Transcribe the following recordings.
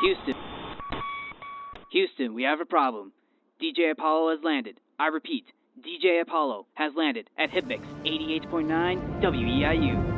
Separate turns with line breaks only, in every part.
Houston. Houston, we have a problem. DJ Apollo has landed. I repeat, DJ Apollo has landed at Hitmix 88.9 WEIU.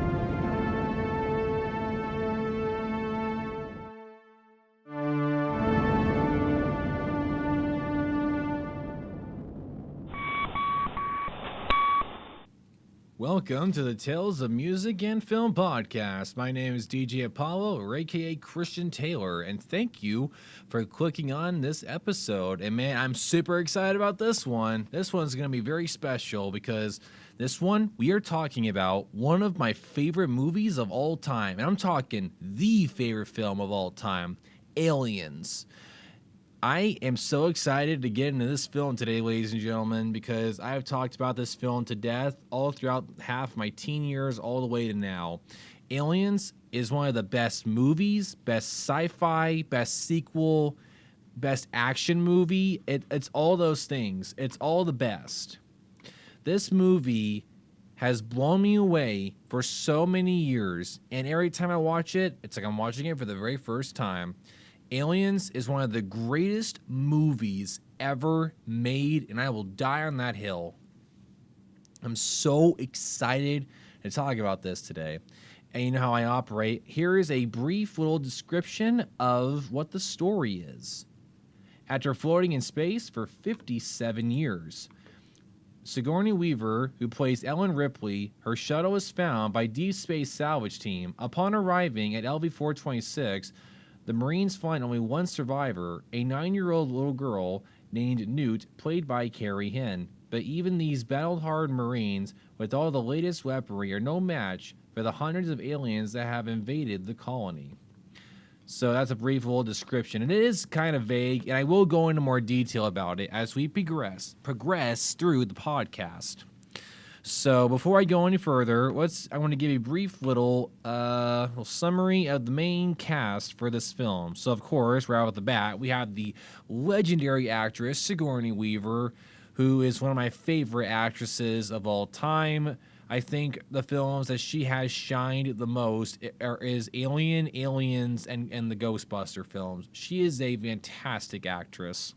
Welcome to the Tales of Music and Film podcast. My name is DJ Apollo, or aka Christian Taylor, and thank you for clicking on this episode. And man, I'm super excited about this one. This one's going to be very special because this one, we are talking about one of my favorite movies of all time. And I'm talking the favorite film of all time, Aliens. I am so excited to get into this film today, ladies and gentlemen, because I have talked about this film to death all throughout half my teen years all the way to now. Aliens is one of the best movies, best sci-fi, best sequel, best action movie. It's all those things. It's all the best. This movie has blown me away for so many years, and every time I watch it, it's like I'm watching it for the very first time. Aliens is one of the greatest movies ever made, and I will die on that hill. I'm so excited to talk about this today. And you know how I operate. Here is a brief little description of what the story is. After floating in space for 57 years, Sigourney Weaver, who plays Ellen Ripley, her shuttle is found by Deep Space Salvage Team. Upon arriving at LV-426, the Marines find only one survivor, a 9-year-old little girl named Newt, played by Carrie Henn. But even these battle-hardened Marines, with all the latest weaponry, are no match for the hundreds of aliens that have invaded the colony. So that's a brief little description. And it is kind of vague, and I will go into more detail about it as we progress through the podcast. So before I go any further, I want to give a brief little summary of the main cast for this film. So of course, right off the bat, we have the legendary actress Sigourney Weaver, who is one of my favorite actresses of all time. I think the films that she has shined the most is Alien, Aliens, and the Ghostbuster films. She is a fantastic actress.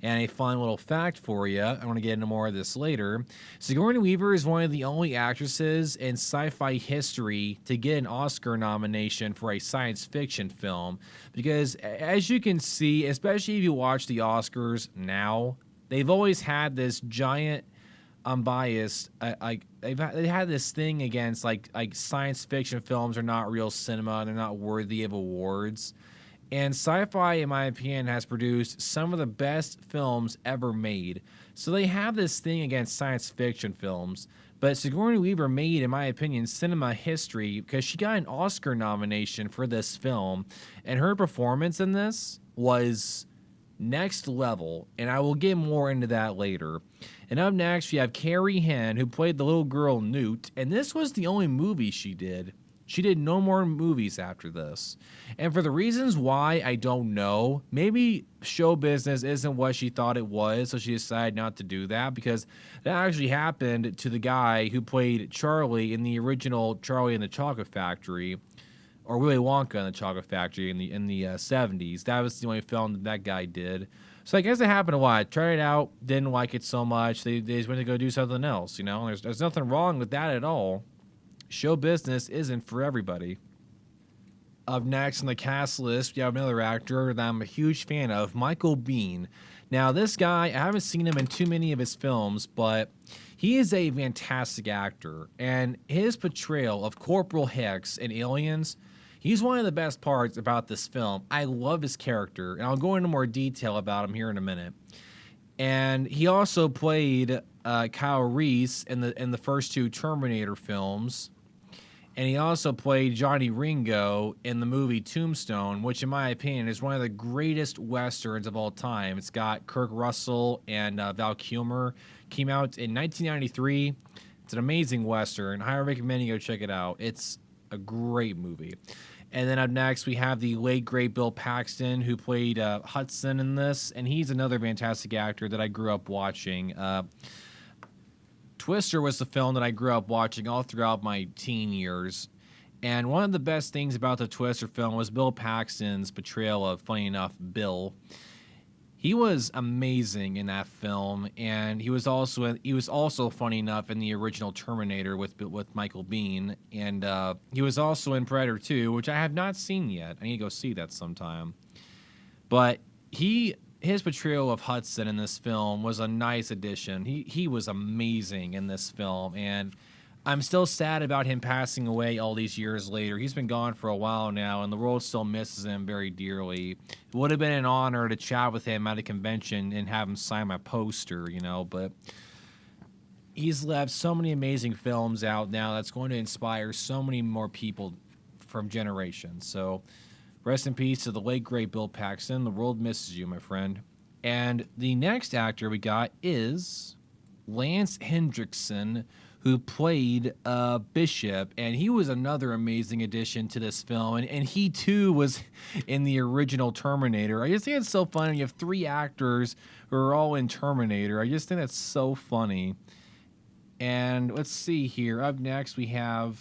And a fun little fact for you, I want to get into more of this later. Sigourney Weaver is one of the only actresses in sci-fi history to get an Oscar nomination for a science fiction film. Because as you can see, especially if you watch the Oscars now, they've always had this giant, unbiased, they had this thing against like science fiction films are not real cinema, they're not worthy of awards. And sci-fi, in my opinion, has produced some of the best films ever made. So they have this thing against science fiction films. But Sigourney Weaver made, in my opinion, cinema history because she got an Oscar nomination for this film. And her performance in this was next level. And I will get more into that later. And up next, we have Carrie Henn, who played the little girl Newt. And this was the only movie she did. She did no more movies after this. And for the reasons why, I don't know. Maybe show business isn't what she thought it was, so she decided not to do that, because that actually happened to the guy who played Charlie in the original Charlie and the Chocolate Factory, or Willy Wonka and the Chocolate Factory in the 70s. That was the only film that guy did. So I guess it happened a lot. Tried it out, didn't like it so much. They just went to go do something else, you know? There's nothing wrong with that at all. Show business isn't for everybody. Up next on the cast list, we have another actor that I'm a huge fan of, Michael Biehn. Now, this guy, I haven't seen him in too many of his films, but he is a fantastic actor. And his portrayal of Corporal Hicks in Aliens, he's one of the best parts about this film. I love his character, and I'll go into more detail about him here in a minute. And he also played Kyle Reese in the first two Terminator films. And he also played Johnny Ringo in the movie Tombstone, which in my opinion is one of the greatest westerns of all time. It's got Kurt Russell and Val Kilmer. Came out in 1993. It's an amazing western. I highly recommend you go check it out. It's a great movie. And then up next, we have the late, great Bill Paxton, who played Hudson in this. And he's another fantastic actor that I grew up watching. Twister was the film that I grew up watching all throughout my teen years. And one of the best things about the Twister film was Bill Paxton's portrayal of, funny enough, Bill. He was amazing in that film, and he was also funny enough in the original Terminator with Michael Biehn, and he was also in Predator 2, which I have not seen yet. I need to go see that sometime. But his portrayal of Hudson in this film was a nice addition. He was amazing in this film, and I'm still sad about him passing away all these years later. He's been gone for a while now, and the world still misses him very dearly. It would have been an honor to chat with him at a convention and have him sign my poster, but he's left so many amazing films out now that's going to inspire so many more people from generations. So rest in peace to the late, great Bill Paxton. The world misses you, my friend. And the next actor we got is Lance Hendrickson, who played Bishop, and he was another amazing addition to this film, and he too was in the original Terminator. I just think it's so funny. You have 3 actors who are all in Terminator. I just think that's so funny. And let's see here. Up next, we have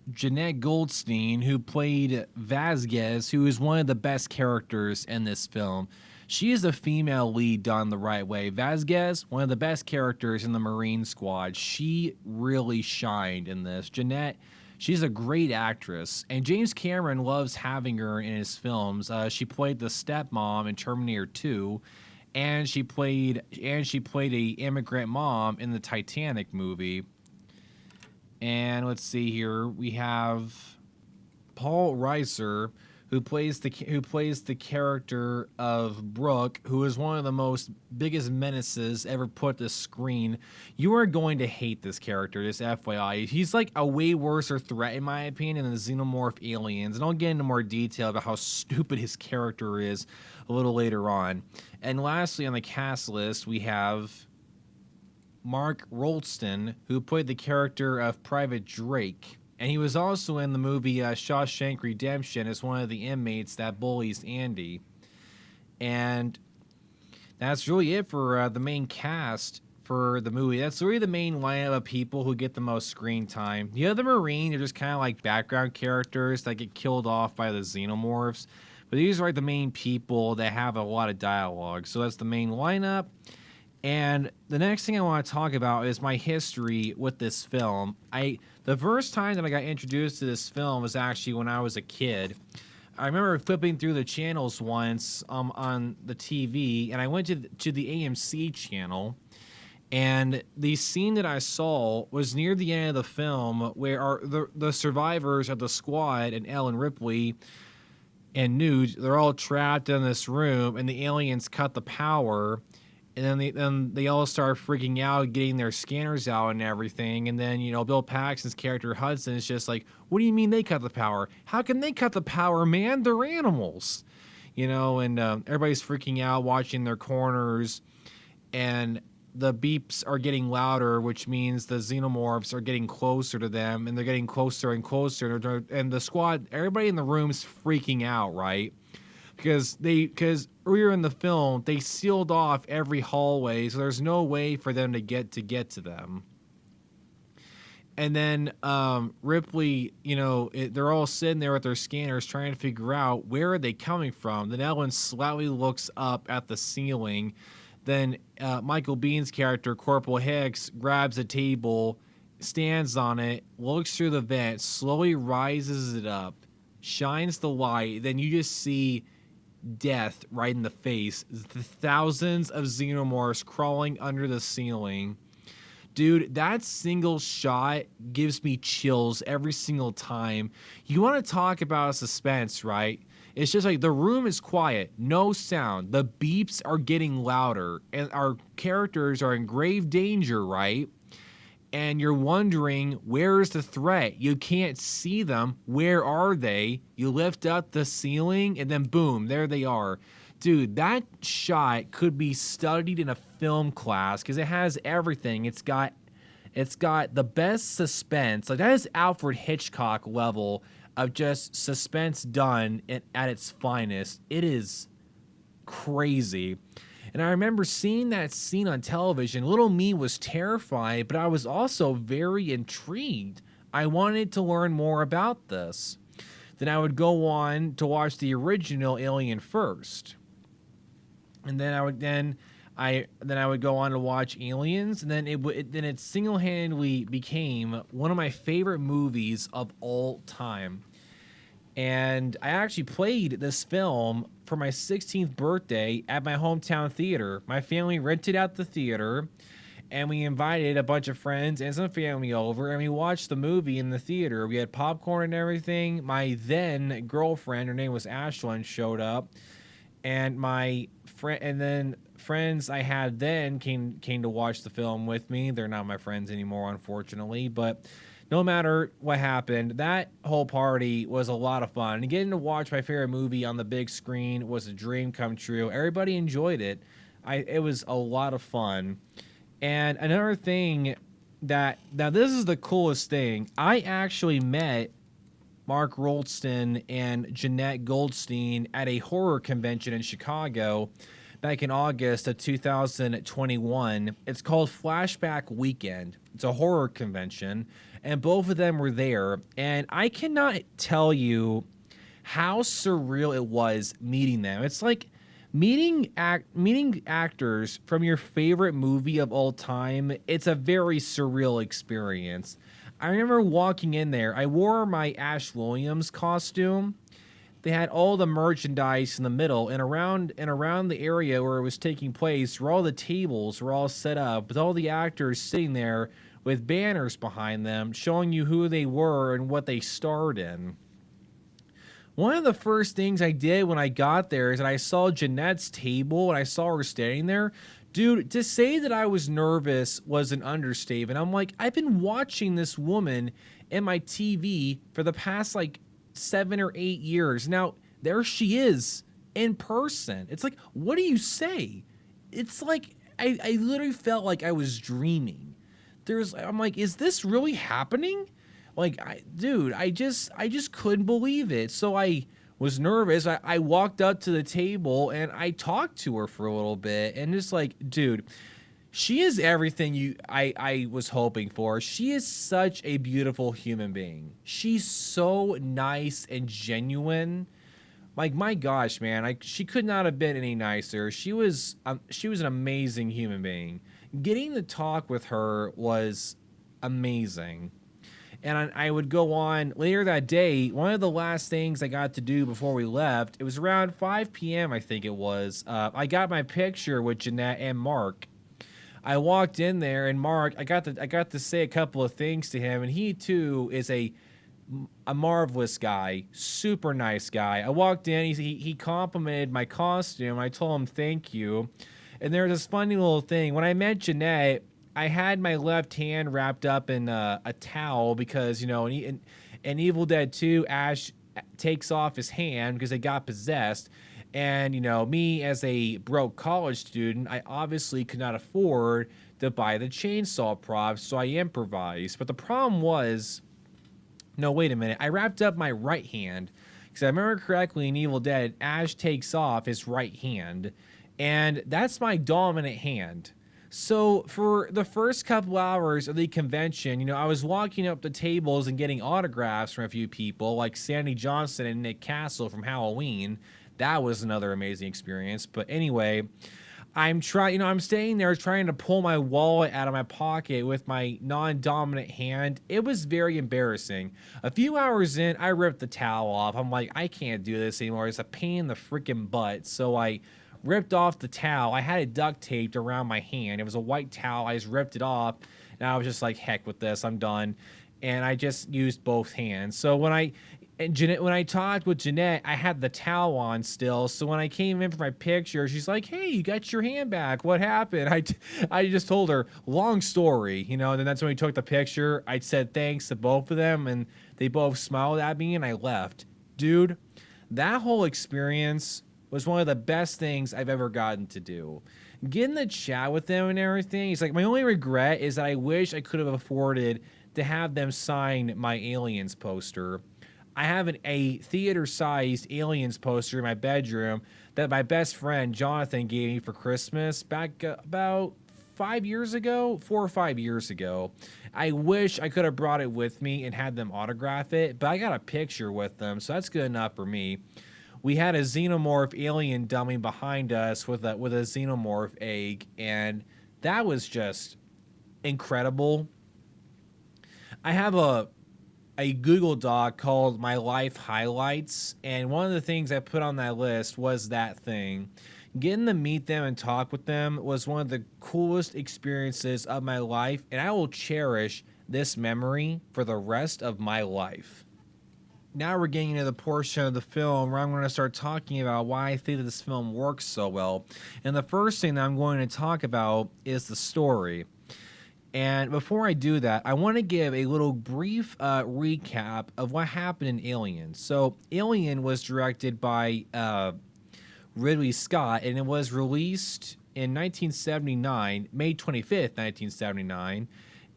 Jeanette Goldstein, who played Vasquez, who is one of the best characters in this film. She is a female lead done the right way. Vasquez, one of the best characters in the Marine Squad. She really shined in this. Jeanette, she's a great actress, and James Cameron loves having her in his films. She played the stepmom in Terminator 2, and she played a immigrant mom in the Titanic movie. And let's see here, we have Paul Reiser, who plays the character of Brooke, who is one of the biggest menaces ever put to screen. You are going to hate this character, just FYI. He's like a way worse threat, in my opinion, than the Xenomorph aliens. And I'll get into more detail about how stupid his character is a little later on. And lastly, on the cast list, we have Mark Rolston, who played the character of Private Drake. And he was also in the movie Shawshank Redemption as one of the inmates that bullies Andy. And that's really it for the main cast for the movie. That's really the main lineup of people who get the most screen time. The other Marines are just kind of like background characters that get killed off by the Xenomorphs. But these are like the main people that have a lot of dialogue. So that's the main lineup. And the next thing I want to talk about is my history with this film. The first time that I got introduced to this film was actually when I was a kid. I remember flipping through the channels once on the TV, and I went to the AMC channel, and the scene that I saw was near the end of the film where the survivors of the squad and Ellen Ripley and Nuge, they're all trapped in this room, and the aliens cut the power. And then they all start freaking out, getting their scanners out and everything. And then, Bill Paxton's character Hudson is just like, what do you mean they cut the power? How can they cut the power, man? They're animals. And everybody's freaking out, watching their corners. And the beeps are getting louder, which means the Xenomorphs are getting closer to them. And they're getting closer and closer. And the squad, everybody in the room's freaking out, right? Because earlier in the film, they sealed off every hallway, so there's no way for them to get to them. And then Ripley, they're all sitting there with their scanners trying to figure out where are they coming from. Then Ellen slightly looks up at the ceiling. Then Michael Biehn's character, Corporal Hicks, grabs a table, stands on it, looks through the vent, slowly rises it up, shines the light. Then you just see death right in the face. The thousands of Xenomorphs crawling under the ceiling. Dude, that single shot gives me chills every single time. You want to talk about suspense, right? It's just like the room is quiet, no sound. The beeps are getting louder, and our characters are in grave danger, right? And you're wondering, where's the threat? You can't see them. Where are they? You lift up the ceiling, and then boom, there they are. Dude, that shot could be studied in a film class because it has everything. It's got the best suspense. Like, that is Alfred Hitchcock level of just suspense done at its finest. It is crazy. And I remember seeing that scene on television. Little me was terrified, but I was also very intrigued. I wanted to learn more about this. Then I would go on to watch the original Alien first. And then I would go on to watch Aliens, and then it single-handedly became one of my favorite movies of all time. And I actually played this film for my 16th birthday at my hometown theater. My family rented out the theater, and we invited a bunch of friends and some family over, and we watched the movie in the theater. We had popcorn and everything. My then girlfriend, her name was Ashlyn, showed up, and then friends I had then came to watch the film with me. They're not my friends anymore, unfortunately, but no matter what happened, that whole party was a lot of fun. And getting to watch my favorite movie on the big screen was a dream come true. Everybody enjoyed it. It was a lot of fun. And another thing now this is the coolest thing. I actually met Mark Rolston and Jeanette Goldstein at a horror convention in Chicago back in August of 2021. It's called Flashback Weekend. It's a horror convention, and both of them were there. And I cannot tell you how surreal it was meeting them. It's like meeting actors from your favorite movie of all time. It's a very surreal experience. I remember walking in there. I wore my Ash Williams costume. They had all the merchandise in the middle, and around the area where it was taking place, where all the tables were all set up with all the actors sitting there with banners behind them showing you who they were and what they starred in. One of the first things I did when I got there is that I saw Jeanette's table and I saw her standing there. Dude, to say that I was nervous was an understatement. I'm like, I've been watching this woman in my TV for the past like 7 or 8 years. Now, there she is in person. It's like, what do you say? It's like, I literally felt like I was dreaming. I'm like, is this really happening? Like, I just couldn't believe it. So I was nervous. I walked up to the table and I talked to her for a little bit, and just like, dude, she is everything I was hoping for. She is such a beautiful human being. She's so nice and genuine. Like, my gosh, man, she could not have been any nicer. She was an amazing human being. Getting to talk with her was amazing. And I would go on later that day. One of the last things I got to do before we left, it was around 5 p.m., I think it was. I got my picture with Jeanette and Mark. I walked in there, and Mark, I got to say a couple of things to him, and he too is a marvelous guy, super nice guy. I walked in, he complimented my costume. I told him thank you, and there was this funny little thing. When I met Jeanette, I had my left hand wrapped up in a towel because, you know, in Evil Dead 2, Ash takes off his hand because it got possessed. And, you know, me as a broke college student, I obviously could not afford to buy the chainsaw props, so I improvised. But the problem was, no, wait a minute. I wrapped up my right hand because I remember correctly in Evil Dead, Ash takes off his right hand, and that's my dominant hand. So for the first couple hours of the convention, you know, I was walking up the tables and getting autographs from a few people like Sandy Johnson and Nick Castle from Halloween. That was another amazing experience. But anyway, I'm staying there trying to pull my wallet out of my pocket with my non-dominant hand. It was very embarrassing. A few hours in, I ripped the towel off. I'm like, I can't do this anymore. It's a pain in the freaking butt. So I ripped off the towel. I had it duct taped around my hand. It was a white towel. I just ripped it off, and I was just like, heck with this. I'm done. And I just used both hands. So when I talked with Jeanette, I had the towel on still. So when I came in for my picture, she's like, hey, you got your hand back. What happened? I just told her, long story, you know, and then that's when we took the picture. I said thanks to both of them, and they both smiled at me, and I left. Dude, that whole experience was one of the best things I've ever gotten to do. Getting to chat with them and everything, it's like, my only regret is that I wish I could have afforded to have them sign my Aliens poster. I have a theater-sized Aliens poster in my bedroom that my best friend Jonathan gave me for Christmas back about 5 years ago, 4 or 5 years ago. I wish I could have brought it with me and had them autograph it, but I got a picture with them, so that's good enough for me. We had a xenomorph alien dummy behind us with a xenomorph egg, and that was just incredible. I have a Google Doc called My Life Highlights, and one of the things I put on that list was that thing. Getting to meet them and talk with them was one of the coolest experiences of my life, and I will cherish this memory for the rest of my life. Now we're getting into the portion of the film where I'm going to start talking about why I think that this film works so well. And the first thing that I'm going to talk about is the story. And before I do that, I want to give a little brief recap of what happened in Alien. So Alien was directed by Ridley Scott, and it was released in 1979, May 25th, 1979,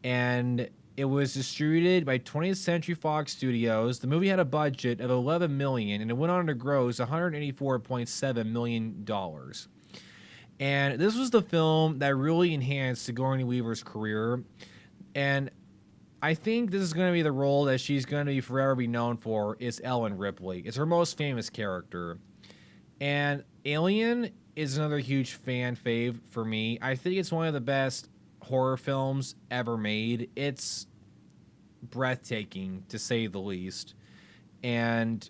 and it was distributed by 20th Century Fox Studios. The movie had a budget of $11 million, and it went on to gross $184.7 million. And this was the film that really enhanced Sigourney Weaver's career, and I think this is going to be the role that she's going to forever be known for, is Ellen Ripley. It's her most famous character. And Alien is another huge fan fave for me. I think it's one of the best horror films ever made. It's breathtaking, to say the least. And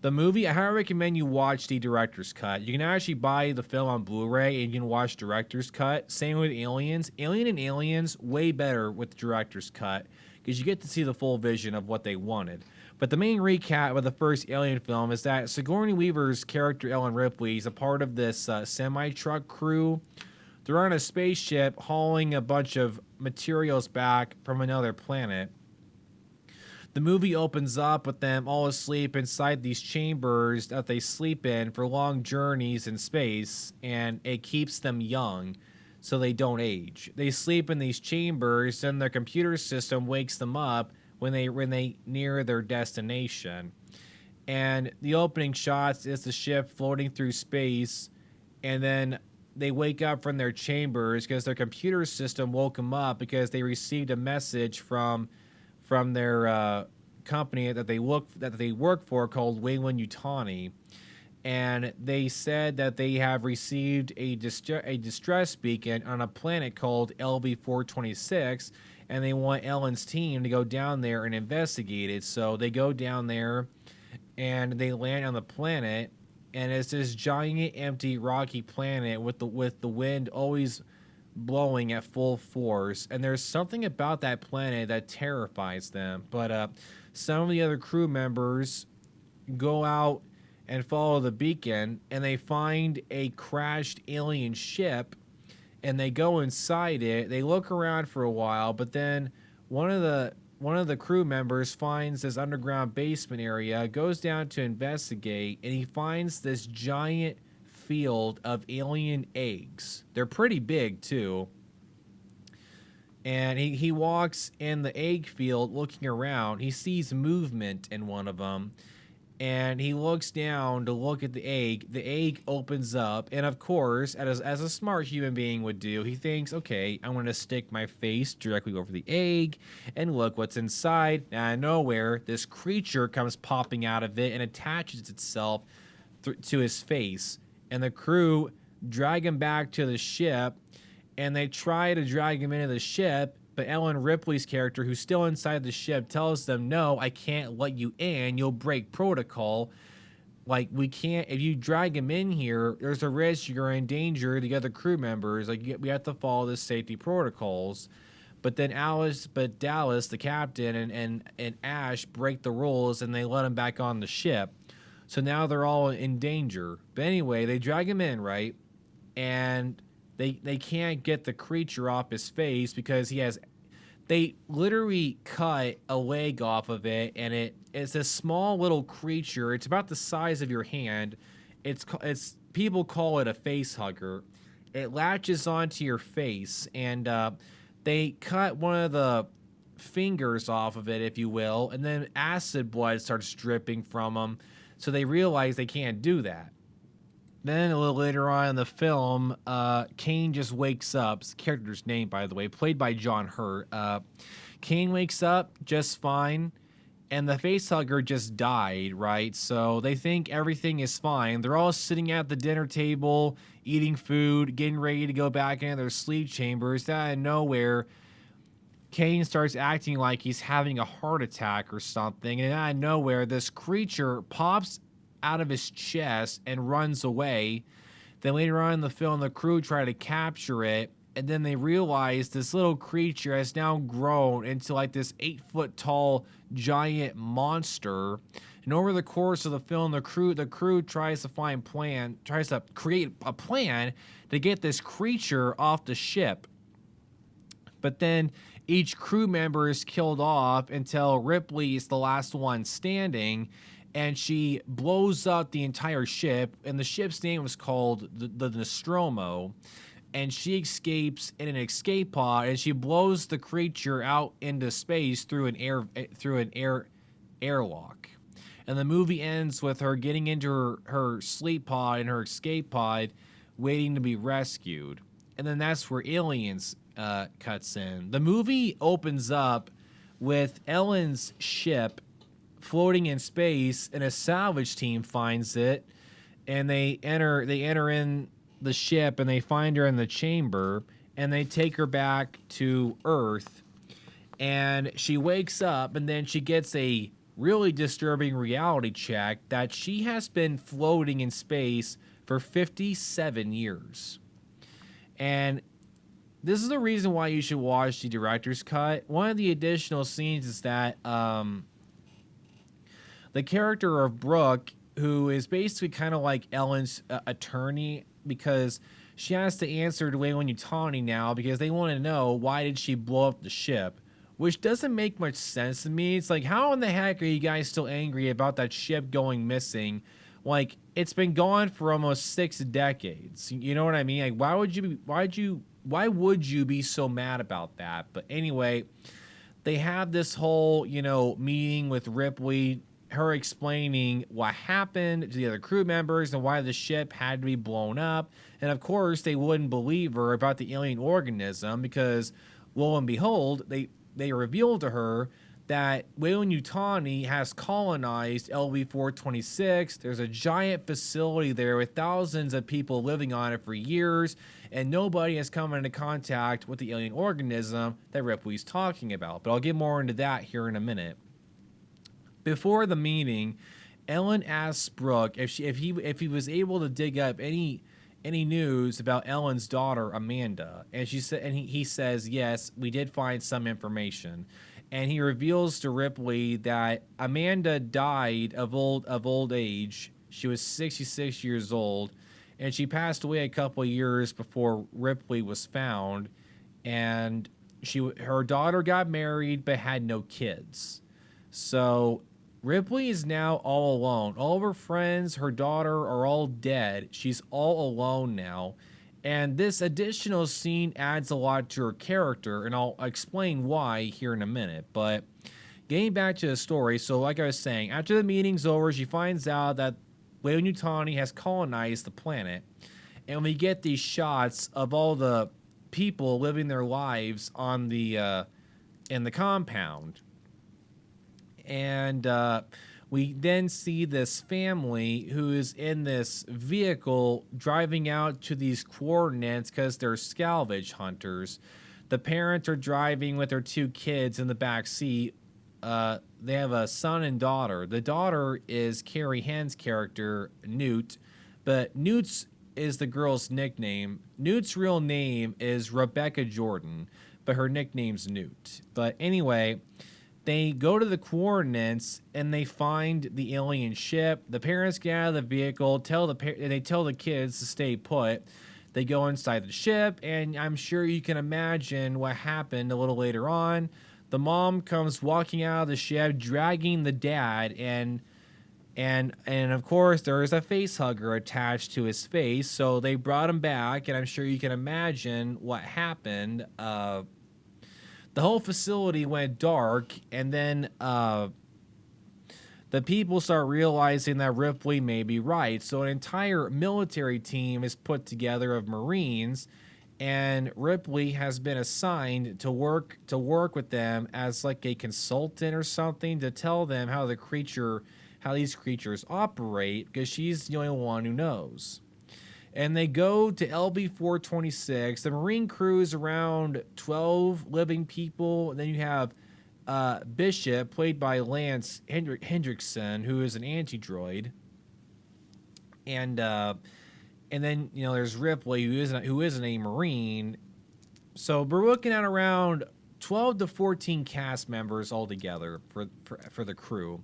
the movie, I highly recommend you watch the director's cut. You can actually buy the film on Blu-ray and you can watch director's cut. Same with Aliens. Alien and Aliens, way better with the director's cut because you get to see the full vision of what they wanted. But the main recap of the first Alien film is that Sigourney Weaver's character Ellen Ripley is a part of this semi-truck crew. They're on a spaceship hauling a bunch of materials back from another planet. The movie opens up with them all asleep inside these chambers that they sleep in for long journeys in space, and it keeps them young so they don't age. They sleep in these chambers, and their computer system wakes them up when they near their destination. And the opening shots is the ship floating through space, and then they wake up from their chambers because their computer system woke them up because they received a message from their company that they work for called Weyland-Yutani, and they said that they have received a distress beacon on a planet called LV-426, and they want Ellen's team to go down there and investigate it. So they go down there, and they land on the planet, and it's this giant, empty, rocky planet with the wind always blowing at full force. And there's something about that planet that terrifies them. But some of the other crew members go out and follow the beacon, and they find a crashed alien ship, and they go inside it. They look around for a while, but then one of the crew members finds this underground basement area, goes down to investigate, and he finds this giant field of alien eggs. They're pretty big too. And he walks in the egg field looking around. He sees movement in one of them, and he looks down to look at the egg. The egg opens up, and of course, as a smart human being would do, he thinks, okay, I'm going to stick my face directly over the egg and look what's inside. Out of nowhere, this creature comes popping out of it and attaches itself to his face. And the crew drag him back to the ship, and they try to drag him into the ship, but Ellen Ripley's character, who's still inside the ship, tells them, no, I can't let you in. You'll break protocol. Like, we can't, if you drag him in here, there's a risk you're in danger the other crew members. Like, we have to follow the safety protocols. But then Dallas, the captain, and Ash break the rules, and they let him back on the ship. So now they're all in danger. But anyway, they drag him in, right? And they can't get the creature off his face because they literally cut a leg off of it, and it's a small little creature. It's about the size of your hand. It's people call it a face hugger. It latches onto your face, and they cut one of the fingers off of it, if you will, and then acid blood starts dripping from them. So they realize they can't do that. then a little later on in the film, Kane just wakes up. It's the character's name, by the way, played by John Hurt. Kane wakes up just fine, and the facehugger just died, right? So they think everything is fine. They're all sitting at the dinner table, eating food, getting ready to go back into their sleep chambers. Then out of nowhere, Kane starts acting like he's having a heart attack or something, and out of nowhere, this creature pops out of his chest and runs away. Then later on in the film, the crew try to capture it, and then they realize this little creature has now grown into like this 8-foot tall giant monster. And over the course of the film, the crew tries to create a plan to get this creature off the ship. But then each crew member is killed off until Ripley is the last one standing, and she blows up the entire ship, and the ship's name was called the Nostromo, and she escapes in an escape pod, and she blows the creature out into space through an airlock. And the movie ends with her getting into her sleep pod and her escape pod, waiting to be rescued. And then that's where Aliens cuts in. The movie opens up with Ellen's ship floating in space, and a salvage team finds it, and they enter in the ship, and they find her in the chamber, and they take her back to Earth, and she wakes up, and then she gets a really disturbing reality check that she has been floating in space for 57 years. And this is the reason why you should watch the director's cut. One of the additional scenes is that the character of Brooke, who is basically kind of like Ellen's attorney, because she has to answer to Weyland-Yutani now because they want to know why did she blow up the ship, which doesn't make much sense to me. It's like, how in the heck are you guys still angry about that ship going missing? Like, it's been gone for almost 6 decades. You know what I mean? Like, why would you be so mad about that? But anyway, they have this whole, meeting with Ripley, her explaining what happened to the other crew members and why the ship had to be blown up. And of course, they wouldn't believe her about the alien organism because, lo and behold, they revealed to her that Weyland-Yutani has colonized LV-426. There's a giant facility there with thousands of people living on it for years, and nobody has come into contact with the alien organism that Ripley's talking about. But I'll get more into that here in a minute. Before the meeting, Ellen asks Brooke if he was able to dig up any news about Ellen's daughter Amanda, and he says yes, we did find some information, and he reveals to Ripley that Amanda died of old age. She was 66 years old, and she passed away a couple of years before Ripley was found, and her daughter got married but had no kids. So Ripley is now all alone. All of her friends, her daughter, are all dead. She's all alone now. And this additional scene adds a lot to her character, and I'll explain why here in a minute. But getting back to the story, so like I was saying, after the meeting's over, she finds out that Weyland-Yutani has colonized the planet. And we get these shots of all the people living their lives on the in the compound. And we then see this family who is in this vehicle driving out to these coordinates because they're salvage hunters. The parents are driving with their 2 kids in the back seat. They have a son and daughter. The daughter is Carrie Henn's character, Newt, but Newt's is the girl's nickname. Newt's real name is Rebecca Jordan, but her nickname's Newt. But anyway, they go to the coordinates and they find the alien ship. The parents get out of the vehicle, they tell the kids to stay put. They go inside the ship, and I'm sure you can imagine what happened a little later on. The mom comes walking out of the ship, dragging the dad, and of course there is a face hugger attached to his face. So they brought him back, and I'm sure you can imagine what happened. The whole facility went dark, and then the people start realizing that Ripley may be right. So an entire military team is put together of Marines, and Ripley has been assigned to work with them as like a consultant or something, to tell them how these creatures operate, because she's the only one who knows. And they go to LB-426. The Marine crew is around 12 living people. And then you have Bishop, played by Lance Hendrickson, who is an anti-droid. And then, you know, there's Ripley, who isn't a Marine. So we're looking at around 12 to 14 cast members altogether for the crew.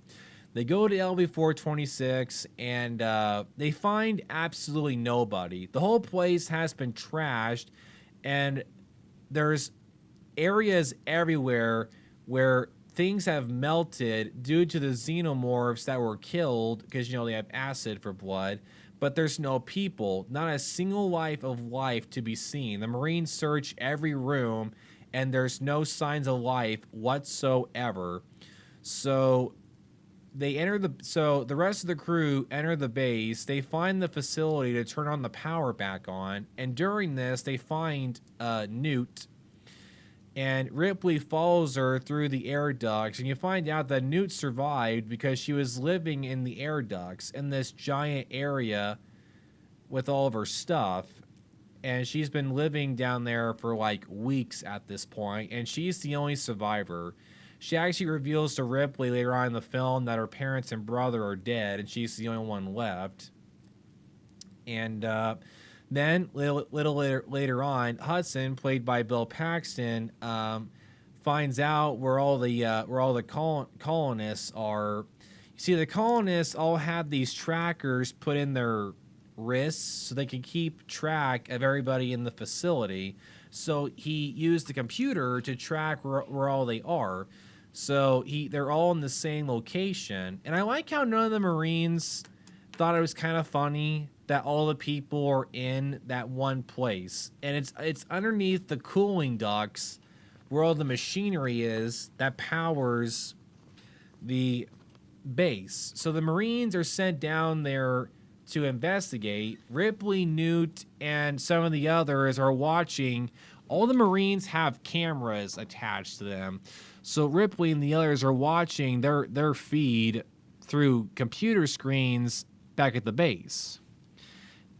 They go to LB-426, and they find absolutely nobody. The whole place has been trashed, and there's areas everywhere where things have melted due to the xenomorphs that were killed, because, you know, they have acid for blood. But there's no people, not a single life to be seen. The Marines search every room, and there's no signs of life whatsoever. So the rest of the crew enter the base. They find the facility to turn on the power back on, and during this, they find Newt. And Ripley follows her through the air ducts, and you find out that Newt survived because she was living in the air ducts in this giant area with all of her stuff. And she's been living down there for like weeks at this point, and she's the only survivor. She actually reveals to Ripley later on in the film that her parents and brother are dead, and she's the only one left. And then, little later on, Hudson, played by Bill Paxton, finds out where all the colonists are. You see, the colonists all had these trackers put in their wrists so they could keep track of everybody in the facility. So he used the computer to track where all they are. So they're all in the same location. And I like how none of the Marines thought it was kind of funny that all the people are in that one place. And it's underneath the cooling ducts where all the machinery is that powers the base. So the Marines are sent down there to investigate. Ripley, Newt, and some of the others are watching. All the Marines have cameras attached to them. So Ripley and the others are watching their feed through computer screens back at the base.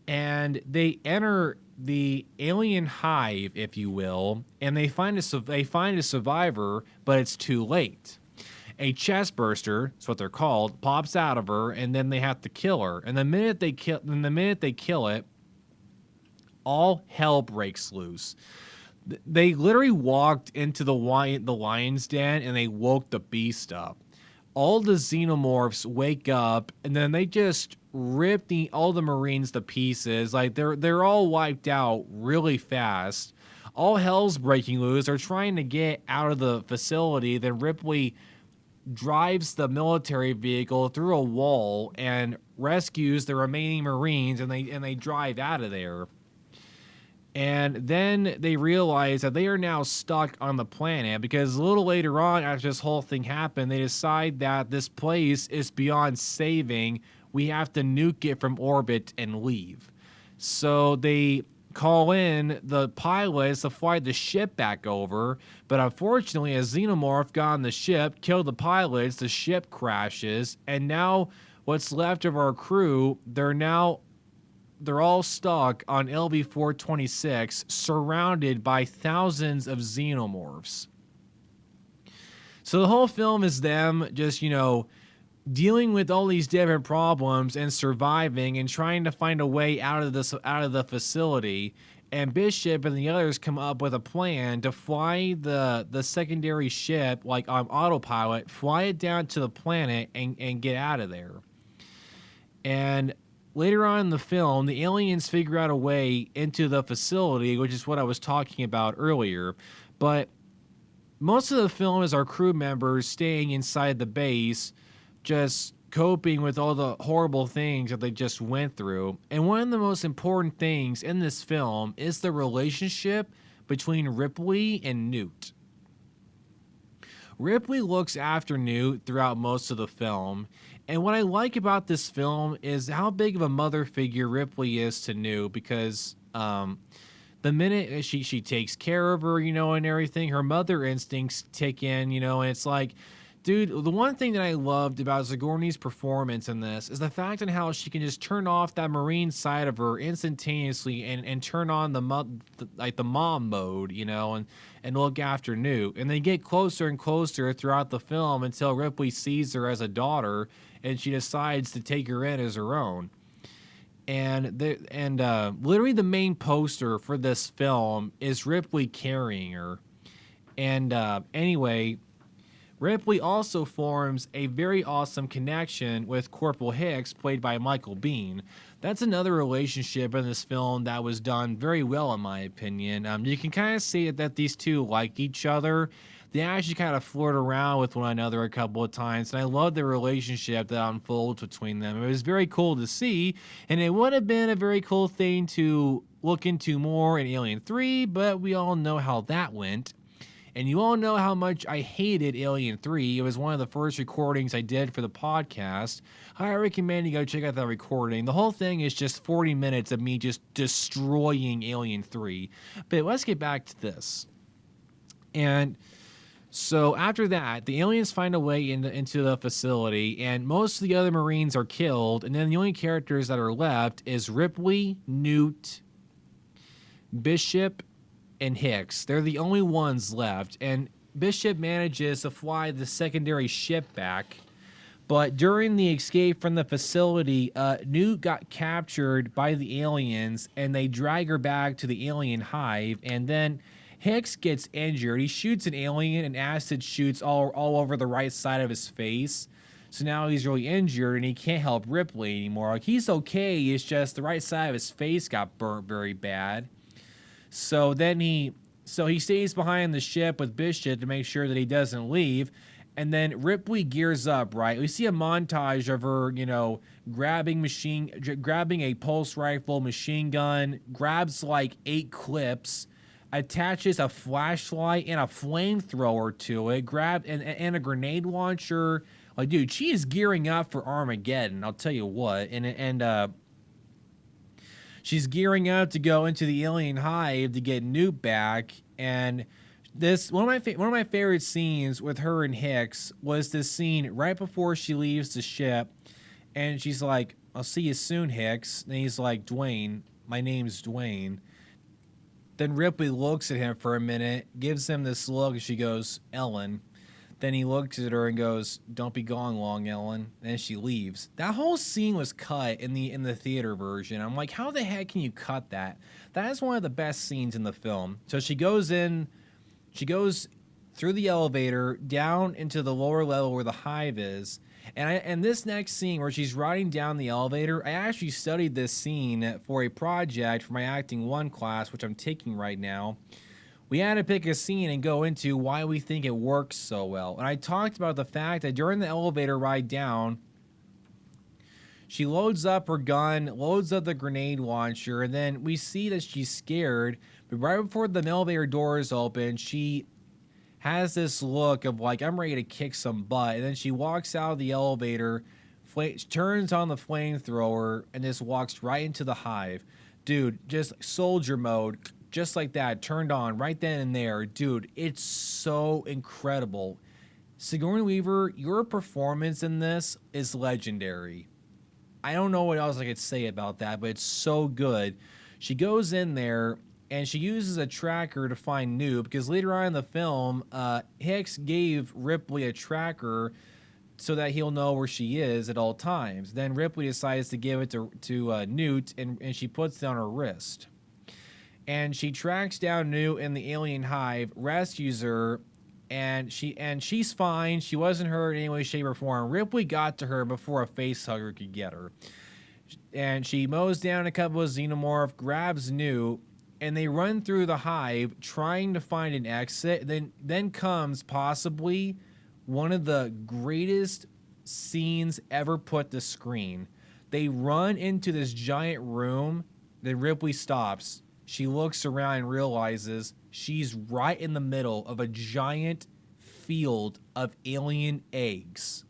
And they enter the alien hive, if you will, and they find a survivor, but it's too late. A chest burster, that's what they're called, pops out of her, and then they have to kill her. And the minute they kill it, all hell breaks loose. They literally walked into the lion's den, and they woke the beast up. All the xenomorphs wake up, and then they just rip all the Marines to pieces. Like they're all wiped out really fast. All hell's breaking loose. They're trying to get out of the facility. Then Ripley drives the military vehicle through a wall and rescues the remaining Marines, and they drive out of there. And then they realize that they are now stuck on the planet, because a little later on, after this whole thing happened, they decide that this place is beyond saving. We have to nuke it from orbit and leave. So they call in the pilots to fly the ship back over, but unfortunately a xenomorph got on the ship, killed the pilots, the ship crashes, and now what's left of our crew, they're all stuck on LB-426, surrounded by thousands of xenomorphs. So the whole film is them just, dealing with all these different problems and surviving and trying to find a way out of the facility. And Bishop and the others come up with a plan to fly the secondary ship, like on autopilot, fly it down to the planet and get out of there. And later on in the film, the aliens figure out a way into the facility, which is what I was talking about earlier. But most of the film is our crew members staying inside the base, just coping with all the horrible things that they just went through. And one of the most important things in this film is the relationship between Ripley and Newt. Ripley looks after Newt throughout most of the film, And what I like about this film is how big of a mother figure Ripley is to Newt, because the minute she takes care of her, and everything, her mother instincts kick in, and it's like, dude, the one thing that I loved about Sigourney's performance in this is the fact on how she can just turn off that Marine side of her instantaneously and turn on the mom mode, and look after Newt. And they get closer and closer throughout the film until Ripley sees her as a daughter and she decides to take her in as her own. And literally the main poster for this film is Ripley carrying her. And anyway, Ripley also forms a very awesome connection with Corporal Hicks, played by Michael Biehn. That's another relationship in this film that was done very well, in my opinion. You can kind of see that these two like each other. They actually kind of flirt around with one another a couple of times, and I love the relationship that unfolds between them. It was very cool to see, and it would have been a very cool thing to look into more in Alien 3, but we all know how that went. And you all know how much I hated Alien 3. It was one of the first recordings I did for the podcast. I recommend you go check out that recording. The whole thing is just 40 minutes of me just destroying Alien 3. But let's get back to this. And so after that, the aliens find a way into the facility, and most of the other Marines are killed, and then the only characters that are left is Ripley, Newt, Bishop, and Hicks. They're the only ones left, and Bishop manages to fly the secondary ship back, but during the escape from the facility, Newt got captured by the aliens, and they drag her back to the alien hive, and then Hicks gets injured. He shoots an alien, and acid shoots all over the right side of his face. So now he's really injured, and he can't help Ripley anymore. Like, he's okay, it's just the right side of his face got burnt very bad. So then he stays behind the ship with Bishop to make sure that he doesn't leave. And then Ripley gears up, right? We see a montage of her, grabbing a pulse rifle, machine gun, grabs like 8 clips, attaches a flashlight and a flamethrower to it, and a grenade launcher. Like, dude, she is gearing up for Armageddon, I'll tell you what. And she's gearing up to go into the alien hive to get Newt back. And this one of my favorite scenes with her and Hicks was this scene right before she leaves the ship, and she's like, "I'll see you soon, Hicks." And he's like, "Dwayne, my name's Dwayne." Then Ripley looks at him for a minute, gives him this look, and she goes, "Ellen." Then he looks at her and goes, "Don't be gone long, Ellen." And she leaves. That whole scene was cut in the theater version. I'm like, how the heck can you cut that? That is one of the best scenes in the film. So she goes through the elevator down into the lower level where the hive is. And this next scene where she's riding down the elevator, I actually studied this scene for a project for my Acting 1 class, which I'm taking right now. We had to pick a scene and go into why we think it works so well. And I talked about the fact that during the elevator ride down, she loads up her gun, loads up the grenade launcher, and then we see that she's scared. But right before the elevator doors open, she has this look of like, I'm ready to kick some butt. And then she walks out of the elevator, turns on the flamethrower, and just walks right into the hive. Dude, just soldier mode. Just like that, turned on right then and there. Dude, it's so incredible. Sigourney Weaver, your performance in this is legendary. I don't know what else I could say about that, but it's so good. She goes in there, and she uses a tracker to find Newt, because later on in the film, Hicks gave Ripley a tracker so that he'll know where she is at all times. Then Ripley decides to give it to Newt, and she puts it on her wrist. And she tracks down Newt in the alien hive, rescues her, and she's fine. She wasn't hurt in any way, shape, or form. Ripley got to her before a facehugger could get her. And she mows down a couple of xenomorph, grabs Newt, and they run through the hive trying to find an exit. Then comes possibly one of the greatest scenes ever put to screen. They run into this giant room, then Ripley stops. She looks around and realizes she's right in the middle of a giant field of alien eggs.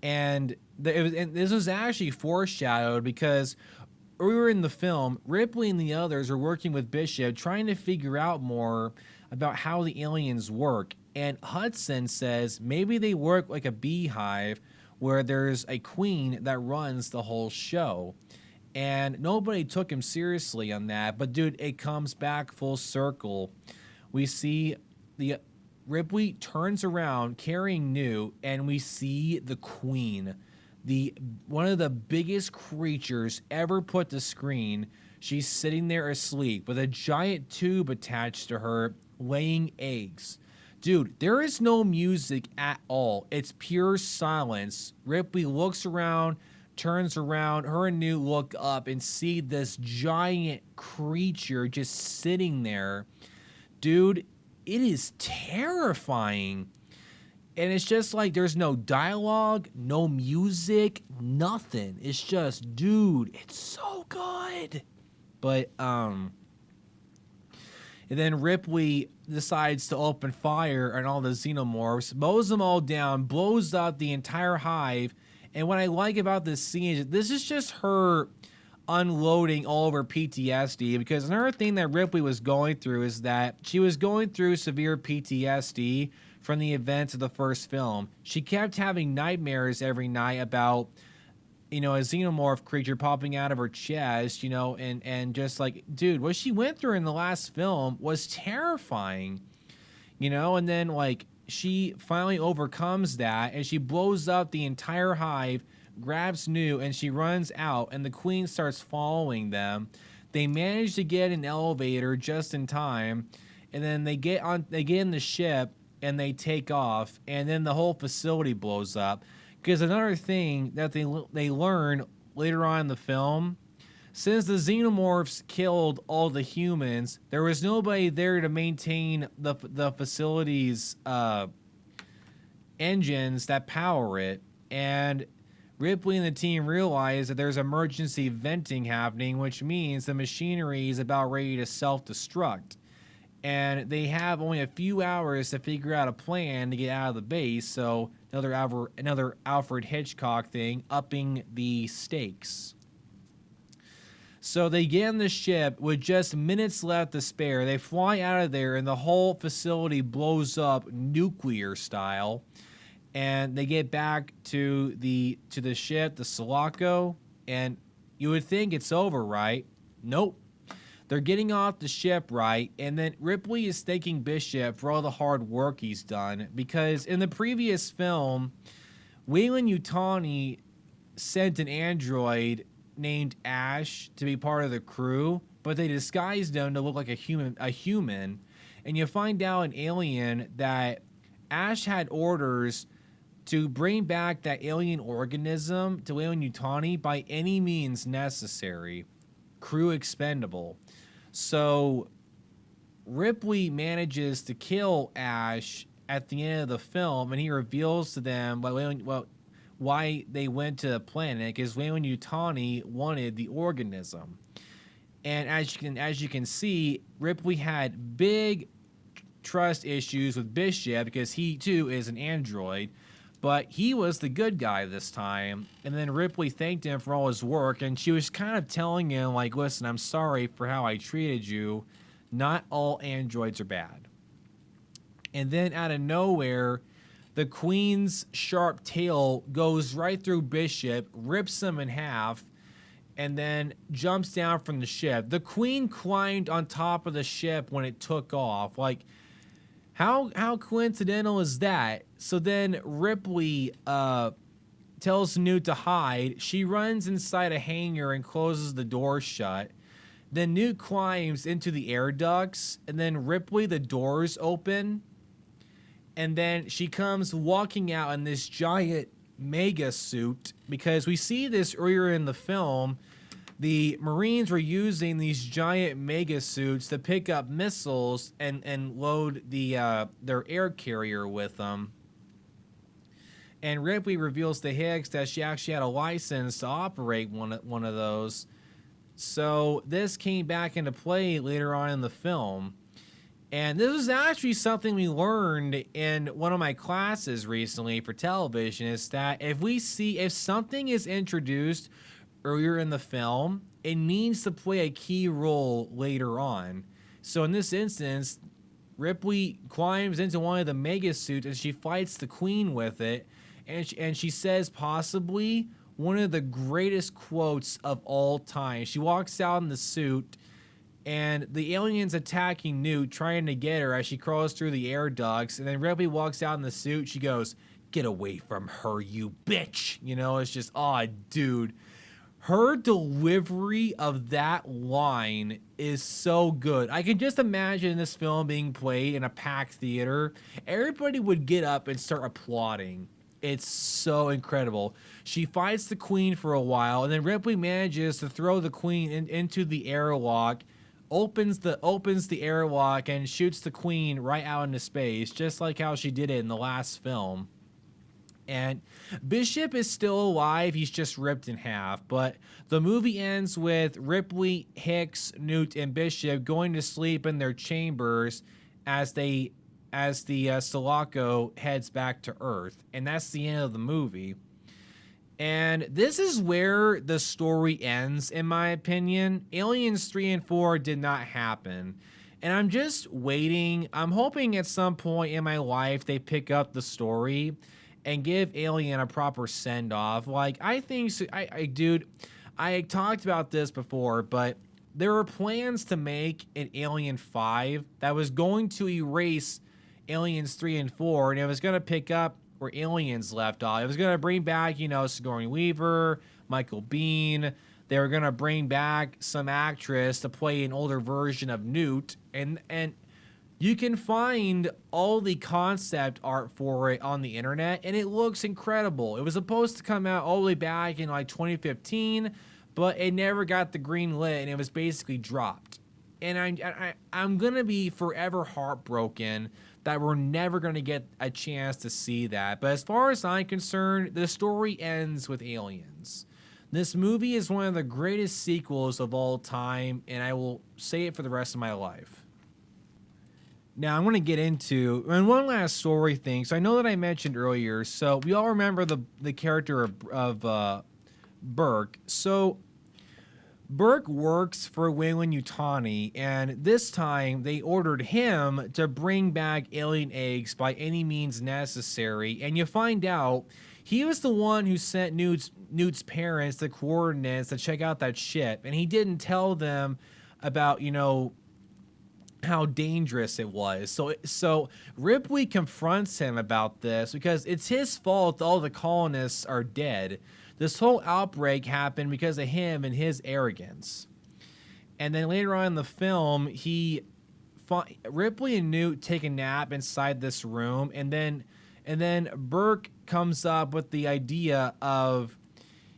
And this was actually foreshadowed because earlier in the film, Ripley and the others are working with Bishop trying to figure out more about how the aliens work. And Hudson says maybe they work like a beehive where there's a queen that runs the whole show. And nobody took him seriously on that. But dude, it comes back full circle. We see the Ripley turns around carrying Newt, and we see the queen, the one of the biggest creatures ever put to screen. She's sitting there asleep with a giant tube attached to her, laying eggs. Dude, there is no music at all. It's pure silence. Ripley looks around, turns around, her and Newt look up and see this giant creature just sitting there. Dude, it is terrifying. And it's just like there's no dialogue, no music, nothing. It's just, dude, it's so good. But and then Ripley decides to open fire on all the xenomorphs, mows them all down, blows up the entire hive. And what I like about this scene is this is just her unloading all of her PTSD, because another thing that Ripley was going through is that she was going through severe PTSD from the events of the first film. She kept having nightmares every night about, a xenomorph creature popping out of her chest, and just like, dude, what she went through in the last film was terrifying, and then like she finally overcomes that and she blows up the entire hive, grabs Newt, and she runs out, and the queen starts following them. They manage to get an elevator just in time, and then they get in the ship and they take off, and then the whole facility blows up. Because another thing that they learn later on in the film, since the xenomorphs killed all the humans, there was nobody there to maintain the facility's engines that power it. And Ripley and the team realize that there's emergency venting happening, which means the machinery is about ready to self-destruct. And they have only a few hours to figure out a plan to get out of the base, so another Alfred Hitchcock thing, upping the stakes. So they get in the ship with just minutes left to spare. They fly out of there, and the whole facility blows up nuclear style. And they get back to the ship, the Sulaco, and you would think it's over, right? Nope. They're getting off the ship, right? And then Ripley is thanking Bishop for all the hard work he's done, because in the previous film, Weyland-Yutani sent an android named Ash to be part of the crew, but they disguised him to look like a human. And you find out in Alien that Ash had orders to bring back that alien organism to Weyland-Yutani by any means necessary. Crew expendable. So Ripley manages to kill Ash at the end of the film, and he reveals to them why they went to the planet, because Weyland-Yutani wanted the organism. And as you can see, Ripley had big trust issues with Bishop, because he too is an android. But he was the good guy this time. And then Ripley thanked him for all his work. And she was kind of telling him, like, listen, I'm sorry for how I treated you. Not all androids are bad. And then out of nowhere, the queen's sharp tail goes right through Bishop, rips him in half, and then jumps down from the ship. The queen climbed on top of the ship when it took off. Like, how coincidental is that? So then Ripley tells Newt to hide. She runs inside a hangar and closes the door shut. Then Newt climbs into the air ducts, and then Ripley, the doors open, and then she comes walking out in this giant mega suit, because we see this earlier in the film. The Marines were using these giant mega suits to pick up missiles and load their air carrier with them. And Ripley reveals to Hicks that she actually had a license to operate one of those. So this came back into play later on in the film. And this was actually something we learned in one of my classes recently for television, is that if something is introduced earlier in the film, it needs to play a key role later on. So in this instance, Ripley climbs into one of the mega suits and she fights the Queen with it. And she says possibly one of the greatest quotes of all time. She walks out in the suit and the alien's attacking Newt, trying to get her as she crawls through the air ducts. And then Ripley walks out in the suit. She goes, "Get away from her, you bitch." You know, it's just, oh, dude. Her delivery of that line is so good. I can just imagine this film being played in a packed theater. Everybody would get up and start applauding. It's so incredible. She fights the Queen for a while, and then Ripley manages to throw the Queen into the airlock, opens the airlock, and shoots the Queen right out into space, just like how she did it in the last film. And Bishop is still alive. He's just ripped in half. But the movie ends with Ripley, Hicks, Newt, and Bishop going to sleep in their chambers as the Sulaco heads back to Earth. And that's the end of the movie. And this is where the story ends, in my opinion. Aliens 3 and 4 did not happen. And I'm just waiting. I'm hoping at some point in my life they pick up the story and give Alien a proper send-off. Like, I think, dude, I talked about this before, but there were plans to make an Alien 5 that was going to erase Aliens 3 and 4, and it was going to pick up where Aliens left off. It was going to bring back, you know, Sigourney Weaver, Michael Biehn. They were going to bring back some actress to play an older version of Newt, and you can find all the concept art for it on the internet, and it looks incredible. It was supposed to come out all the way back in like 2015, but it never got the green lit, and it was basically dropped. And I'm gonna be forever heartbroken that we're never gonna get a chance to see that. But as far as I'm concerned, the story ends with Aliens. This movie is one of the greatest sequels of all time, and I will say it for the rest of my life. Now, I'm going to get into one last story thing. So I know that I mentioned earlier. So we all remember the character of Burke. So Burke works for Weyland-Yutani, and this time they ordered him to bring back alien eggs by any means necessary. And you find out he was the one who sent Newt's parents the coordinates to check out that ship, and he didn't tell them about, you know, how dangerous it was. So Ripley confronts him about this because it's his fault all the colonists are dead. This whole outbreak happened because of him and his arrogance. And then later on in the film, Ripley and Newt take a nap inside this room, and then Burke comes up with the idea of,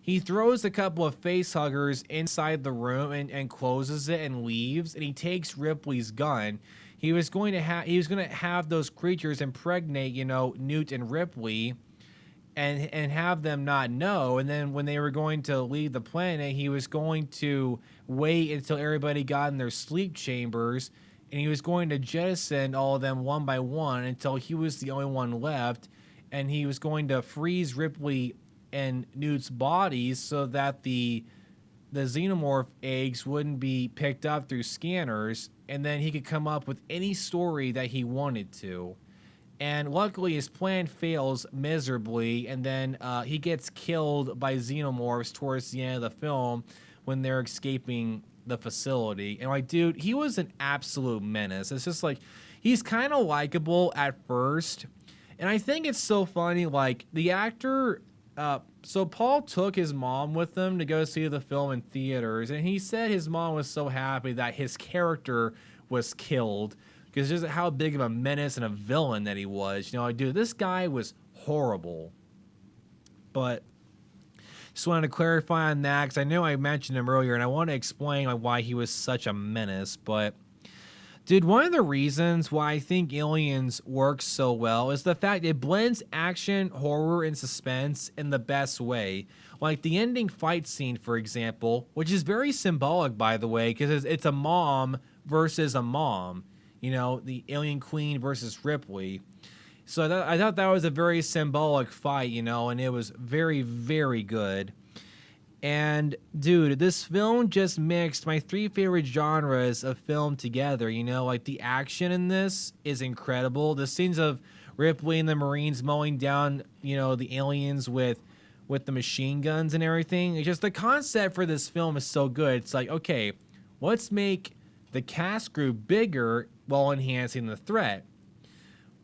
he throws a couple of facehuggers inside the room and closes it and leaves, and he takes Ripley's gun. He was going to have those creatures impregnate, you know, Newt and Ripley, and have them not know. And then when they were going to leave the planet, he was going to wait until everybody got in their sleep chambers, and he was going to jettison all of them one by one until he was the only one left, and he was going to freeze Ripley and Newt's bodies so that the xenomorph eggs wouldn't be picked up through scanners, and then he could come up with any story that he wanted to. And luckily his plan fails miserably, and then he gets killed by xenomorphs towards the end of the film when they're escaping the facility. And like, dude, he was an absolute menace. It's just like, he's kind of likable at first, and I think it's so funny, like, the actor, so Paul took his mom with him to go see the film in theaters, and he said his mom was so happy that his character was killed because just how big of a menace and a villain that he was. You know, dude, this guy was horrible. But just wanted to clarify on that because I know I mentioned him earlier, and I want to explain why he was such a menace. But dude, one of the reasons why I think Aliens works so well is the fact it blends action, horror, and suspense in the best way. Like the ending fight scene, for example, which is very symbolic, by the way, because it's a mom versus a mom. you know, the Alien Queen versus Ripley. So I thought that was a very symbolic fight, you know, and it was very, very good. And dude, this film just mixed my three favorite genres of film together. You know, like the action in this is incredible. The scenes of Ripley and the Marines mowing down, you know, the aliens with the machine guns and everything. It's just the concept for this film is so good. It's like, okay, let's make the cast group bigger while enhancing the threat.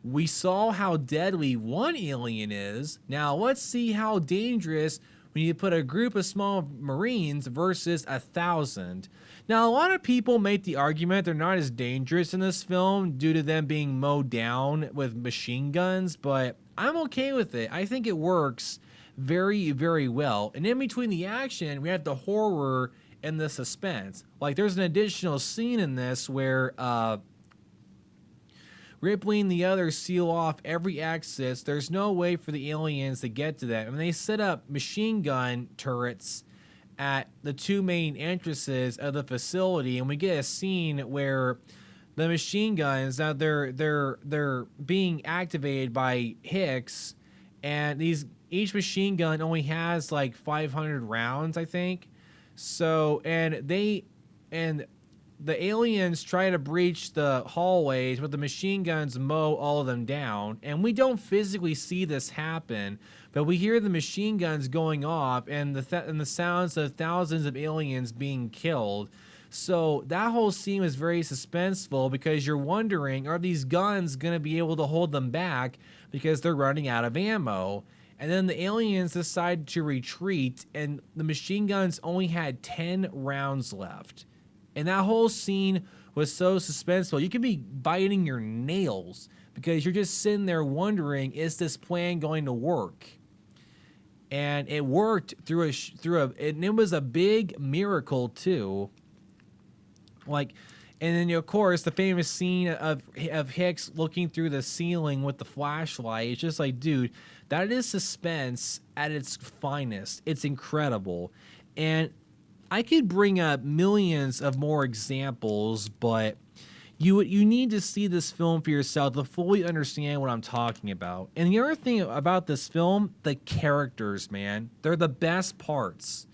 We saw how deadly one alien is. Now let's see how dangerous when you put a group of small Marines versus 1,000. Now, a lot of people make the argument they're not as dangerous in this film due to them being mowed down with machine guns, but I'm okay with it. I think it works very, very well. And in between the action, we have the horror and the suspense. Like, there's an additional scene in this where Ripley and the others seal off every exit. There's no way for the aliens to get to them. I mean, they set up machine gun turrets at the two main entrances of the facility, and we get a scene where the machine guns, now they're being activated by Hicks, and each machine gun only has like 500 rounds, I think. So, and the aliens try to breach the hallways, but the machine guns mow all of them down. And we don't physically see this happen, but we hear the machine guns going off and the sounds of thousands of aliens being killed. So that whole scene was very suspenseful because you're wondering, are these guns going to be able to hold them back because they're running out of ammo? And then the aliens decide to retreat, and the machine guns only had 10 rounds left. And that whole scene was so suspenseful. You could be biting your nails because you're just sitting there wondering, is this plan going to work? And it worked and it was a big miracle too. Like, and then of course the famous scene of Hicks looking through the ceiling with the flashlight. It's just like, dude, that is suspense at its finest. It's incredible. And I could bring up millions of more examples, but you need to see this film for yourself to fully understand what I'm talking about. And the other thing about this film, the characters, man, they're the best parts.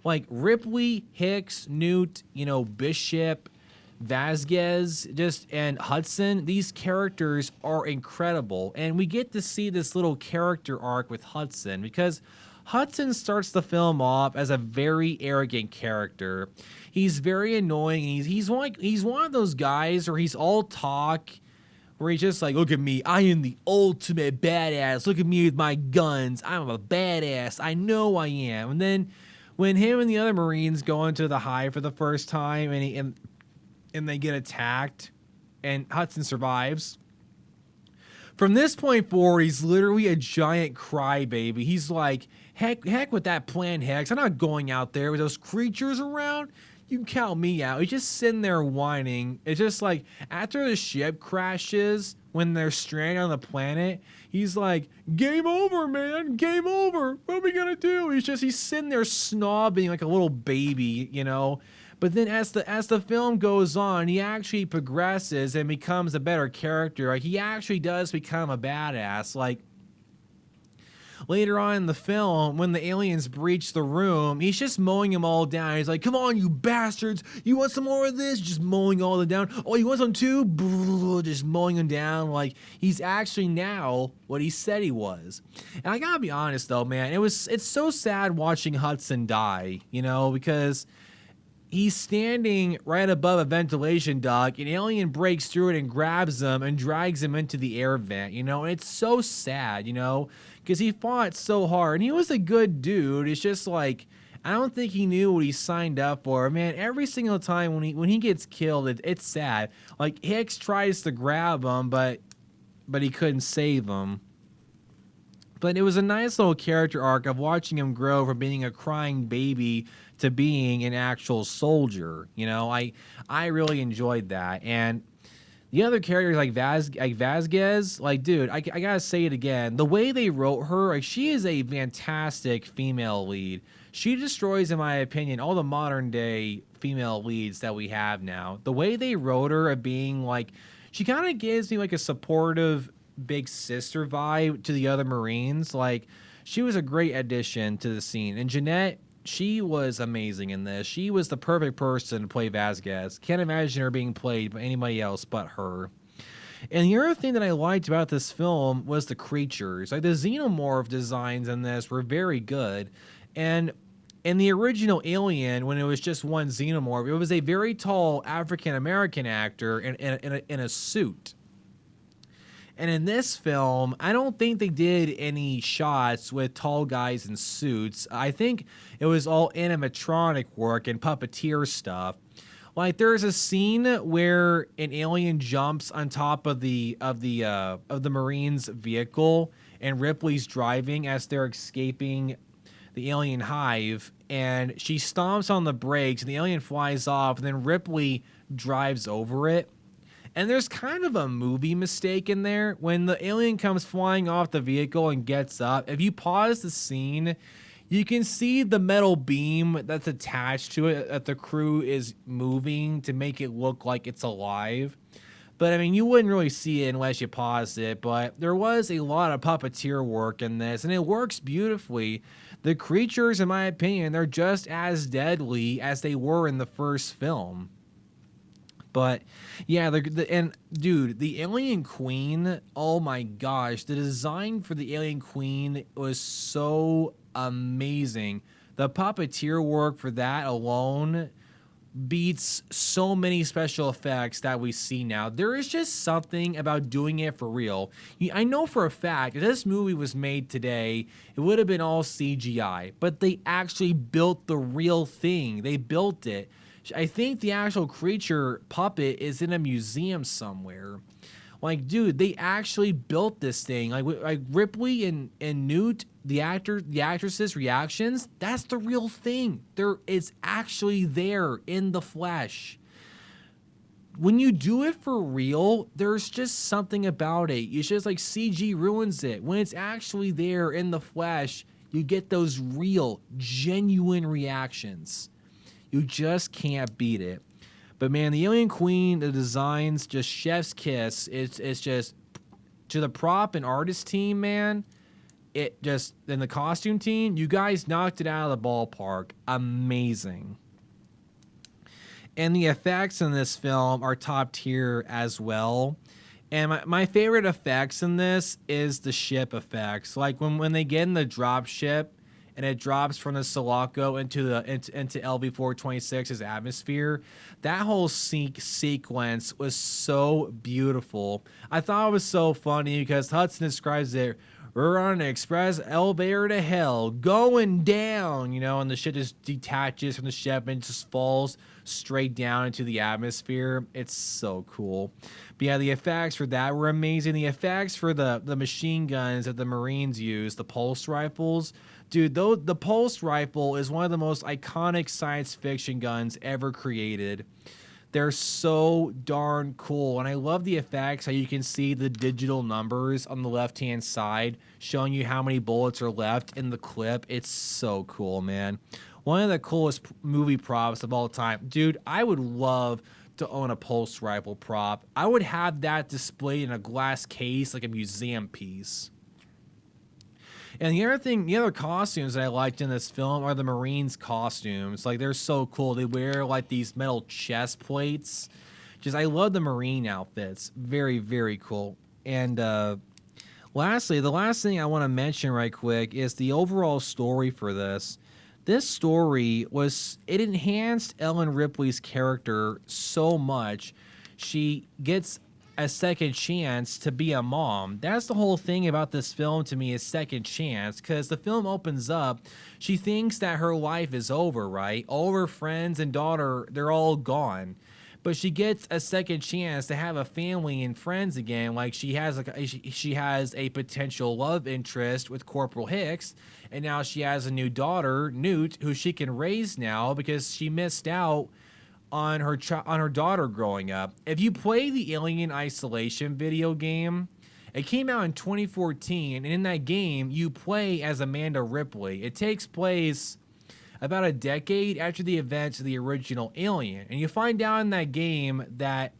Like Ripley, Hicks, Newt, you know, Bishop, Vasquez, and Hudson, these characters are incredible. And we get to see this little character arc with Hudson because Hudson starts the film off as a very arrogant character. He's very annoying. He's one of those guys where he's all talk, where he's just like, look at me, I am the ultimate badass. Look at me with my guns. I'm a badass. I know I am. And then when him and the other Marines go into the hive for the first time and they get attacked and Hudson survives, from this point forward, he's literally a giant crybaby. He's like, heck with that plan, Hicks. I'm not going out there with those creatures around. You can count me out. He's just sitting there whining. It's just like after the ship crashes, when they're stranded on the planet, he's like, game over, man. Game over. What are we going to do? He's sitting there snobbing like a little baby, you know. But then as the film goes on, he actually progresses and becomes a better character. Like, he actually does become a badass. Like, later on in the film, when the aliens breach the room, he's just mowing them all down. He's like, come on, you bastards. You want some more of this? Just mowing all of them down. Oh, you want some too? Just mowing them down. Like, he's actually now what he said he was. And I gotta be honest, though, man. It's so sad watching Hudson die, you know, because he's standing right above a ventilation duct, an alien breaks through it and grabs him and drags him into the air vent, you know? And it's so sad, you know, because he fought so hard and he was a good dude. It's just like, I don't think he knew what he signed up for. Man, every single time when he gets killed, it's sad. Like, Hicks tries to grab him, but he couldn't save him. But it was a nice little character arc of watching him grow from being a crying baby to being an actual soldier. You know, I really enjoyed that. And the other characters like Vasquez, like, dude, I gotta say it again. The way they wrote her, like, she is a fantastic female lead. She destroys, in my opinion, all the modern day female leads that we have now. The way they wrote her of being like, she kind of gives me like a supportive big sister vibe to the other Marines. Like, she was a great addition to the scene. And Jeanette, she was amazing in this. She was the perfect person to play Vasquez. Can't imagine her being played by anybody else but her. And the other thing that I liked about this film was the creatures. Like, the xenomorph designs in this were very good. And in the original Alien, when it was just one xenomorph, it was a very tall African-American actor in a suit. And in this film, I don't think they did any shots with tall guys in suits. I think it was all animatronic work and puppeteer stuff. Like, there's a scene where an alien jumps on top of the Marines' vehicle, and Ripley's driving as they're escaping the alien hive, and she stomps on the brakes, and the alien flies off, and then Ripley drives over it. And there's kind of a movie mistake in there. When the alien comes flying off the vehicle and gets up, if you pause the scene, you can see the metal beam that's attached to it that the crew is moving to make it look like it's alive. But I mean, you wouldn't really see it unless you paused it. But there was a lot of puppeteer work in this, and it works beautifully. The creatures, in my opinion, they're just as deadly as they were in the first film. But yeah, and dude, the Alien Queen, oh my gosh, the design for the Alien Queen was so amazing. The puppeteer work for that alone beats so many special effects that we see now. There is just something about doing it for real. I know for a fact if this movie was made today, it would have been all CGI, but they actually built the real thing. They built it. I think the actual creature puppet is in a museum somewhere. Like, dude, they actually built this thing. Like Ripley and Newt, the actress's reactions, that's the real thing. It's actually there in the flesh. When you do it for real, there's just something about it. It's just like CG ruins it. When it's actually there in the flesh, you get those real, genuine reactions. You just can't beat it. But man, the Alien Queen, the designs, just chef's kiss. It's just, to the prop and artist team, man, it just, and the costume team, you guys knocked it out of the ballpark. Amazing. And the effects in this film are top tier as well. And my favorite effects in this is the ship effects. Like when they get in the drop ship, and it drops from the Sulaco into LV-426's atmosphere. That whole sequence was so beautiful. I thought it was so funny because Hudson describes it, we're on an express elevator to hell, going down, and the shit just detaches from the ship and just falls straight down into the atmosphere. It's so cool. But yeah, the effects for that were amazing. The effects for the machine guns that the Marines use, the pulse rifles, dude, the pulse rifle is one of the most iconic science fiction guns ever created. They're so darn cool, and I love the effects, how you can see the digital numbers on the left-hand side showing you how many bullets are left in the clip. It's so cool, man. One of the coolest movie props of all time. Dude, I would love to own a pulse rifle prop. I would have that displayed in a glass case like a museum piece. And the other costumes that I liked in this film are the Marines' costumes. Like, they're so cool. They wear like these metal chest plates. I love the Marine outfits. Very, very cool. And lastly, the last thing I want to mention right quick is the overall story for this. This story it enhanced Ellen Ripley's character so much. She gets a second chance to be a mom. That's the whole thing about this film to me, is second chance, because the film opens up, she thinks that her life is over, right? All her friends and daughter, they're all gone. But she gets a second chance to have a family and friends again. Like, she has a potential love interest with Corporal Hicks, and now she has a new daughter, Newt, who she can raise now because she missed out on her daughter growing up. If you play the Alien Isolation video game, it came out in 2014, and in that game, you play as Amanda Ripley. It takes place about a decade after the events of the original Alien, and you find out in that game that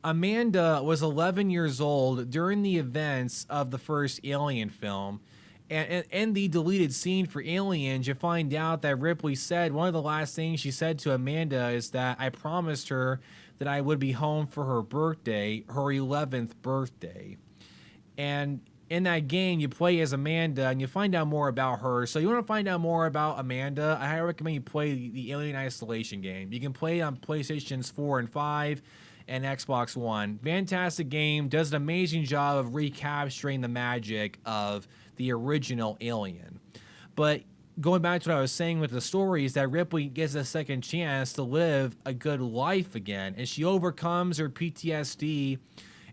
Amanda was 11 years old during the events of the first Alien film. And in the deleted scene for Aliens, you find out that Ripley said one of the last things she said to Amanda is that I promised her that I would be home for her birthday, her 11th birthday. And in that game, you play as Amanda and you find out more about her. So you want to find out more about Amanda, I highly recommend you play the Alien Isolation game. You can play it on PlayStations 4 and 5 and Xbox One. Fantastic game, does an amazing job of recapturing the magic of the original Alien. But going back to what I was saying with the story is that Ripley gets a second chance to live a good life again, and she overcomes her PTSD,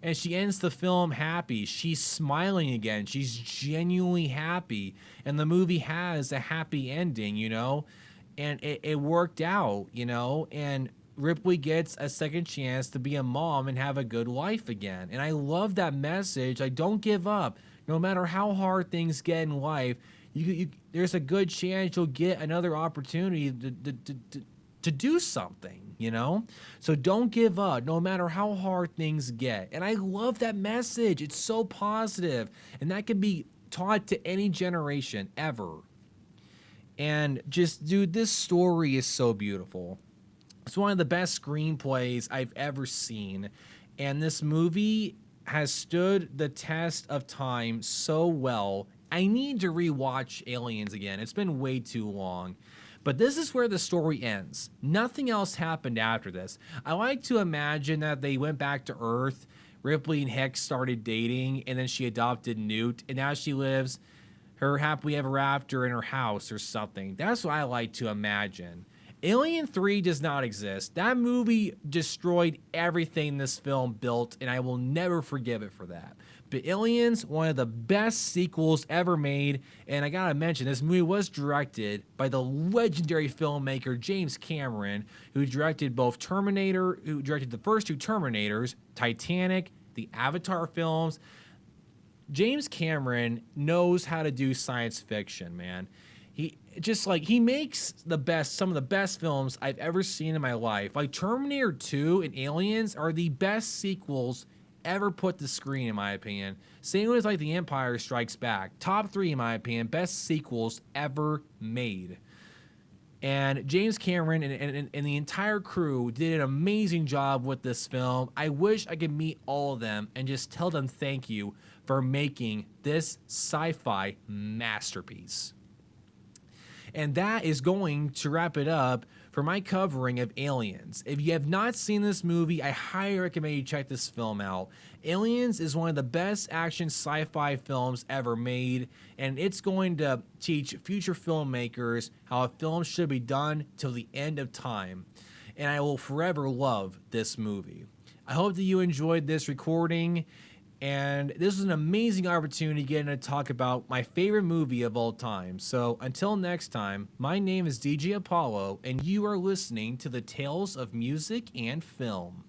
and she ends the film happy. She's smiling again. She's genuinely happy, and the movie has a happy ending, you know, and it worked out, you know, and Ripley gets a second chance to be a mom and have a good life again. And I love that message. Like, don't give up. No matter how hard things get in life, there's a good chance you'll get another opportunity to do something, you know? So don't give up, no matter how hard things get. And I love that message. It's so positive, and that can be taught to any generation ever. And just, dude, this story is so beautiful. It's one of the best screenplays I've ever seen, and this movie has stood the test of time so well. I need to rewatch Aliens again. It's been way too long. But this is where the story ends. Nothing else happened after this. I like to imagine that they went back to Earth, Ripley and Hicks started dating, and then she adopted Newt, and now she lives her happily ever after in her house or something. That's what I like to imagine. Alien 3 does not exist. That movie destroyed everything this film built, and I will never forgive it for that. But Aliens, one of the best sequels ever made, and I gotta mention, this movie was directed by the legendary filmmaker James Cameron, who directed both Terminator, who directed the first two Terminators, Titanic, the Avatar films. James Cameron knows how to do science fiction, man. He makes some of the best films I've ever seen in my life. Like Terminator 2 and Aliens are the best sequels ever put to screen, in my opinion. Same with like The Empire Strikes Back. Top 3, in my opinion, best sequels ever made. And James Cameron and the entire crew did an amazing job with this film. I wish I could meet all of them and just tell them thank you for making this sci-fi masterpiece. And that is going to wrap it up for my covering of Aliens. If you have not seen this movie, I highly recommend you check this film out. Aliens is one of the best action sci-fi films ever made, and it's going to teach future filmmakers how a film should be done till the end of time. And I will forever love this movie. I hope that you enjoyed this recording. And this is an amazing opportunity getting to talk about my favorite movie of all time. So until next time, my name is DJ Apollo, and you are listening to the Tales of Music and Film.